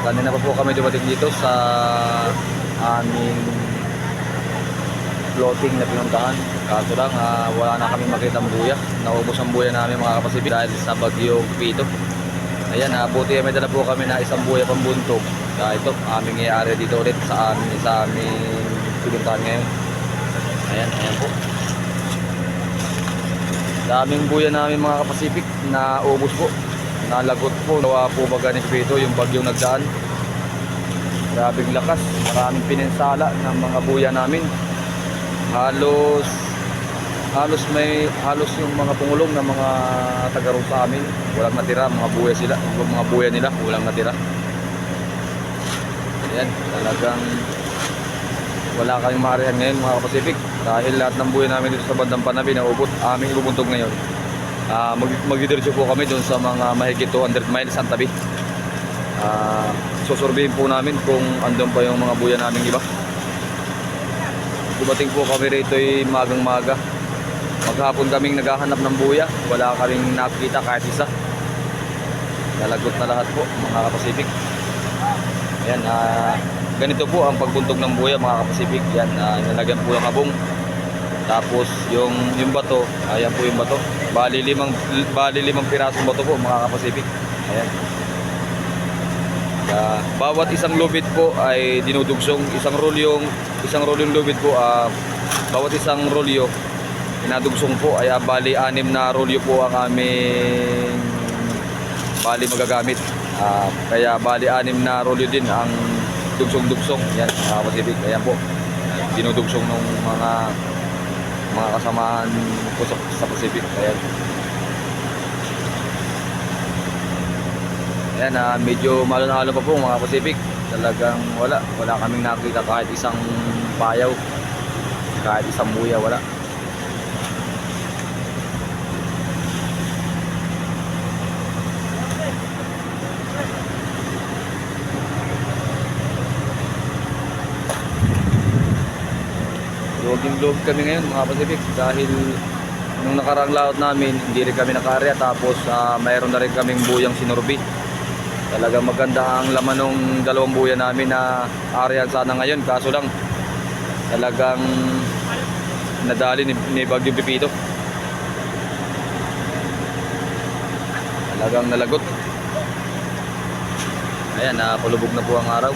Kanina pa po kami dumating dito sa aming floating na pinuntahan. Kaso lang, wala na kami makitang buya. Naubos ang buya namin mga kapasibik dahil sa bagyong Pito. Ayan, buti may dala po kami na isang buya pambuntog. Ito, aming i-area dito ulit sa aming pinuntahan ngayon. Ayan po. Daming buya namin mga kapasipik na ubos po. Nalagot po. Nawa po baga ni Pito yung bagyong nagdaan. Grabing lakas. Maraming pininsala ng mga buya namin. Halos yung mga pungulong ng mga taga ron sa amin. Walang natira. Mga buya sila. Mga buya nila. Walang natira. Ayan. Talagang wala kaming maarihan ngayon mga kapasipik. Dahil lahat ng buhay namin dito sa bandang Panabi na ubot, aming ibubuntog ngayon. Mag-diretso po kami doon sa mga mahigit 200 miles ang tabi. Susurbihin po namin kung andun pa yung mga buya namin iba. Dumating po kami rito ay magang-maga. Maghapon kaming naghahanap ng buya. Wala kaming nakita kahit isa. Nalagot na lahat po mga kapasipik. Ayan, ganito po ang pagbuntog ng buya mga kapasipik. Yan, nalagyan po yung abong. Tapos yung bato, ayan po yung bato. Bali limang pirasong bato po mga kapasipik. Ayan. Bawat isang lubid po ay dinudugsong. Isang rolyong lubid po, bawat isang rolyo inadugsong po ay bali 6 na rolyo po ang aming magagamit. Kaya bali 6 na rolyo din ang dugsong-dugsong. Yan mga kapasipik. Ayan po. Dinudugsong ng mga kasamahan ko sa Pacific. Ayan. Ayan, medyo malon-alon pa po mga Pacific. Talagang wala kaming nakita kahit isang payaw, kahit isang buya, wala. Luging-lug kami ngayon mga Pacific dahil nung nakarang laot namin hindi rin kami naka-area, tapos mayroon na rin kaming buyang sinurbi. Talagang maganda ang laman ng dalawang buya namin na area sana ngayon, kaso lang talagang nadali ni Bagyong Pipito. Talagang nalagot. Ayan, napalubog na po ang araw.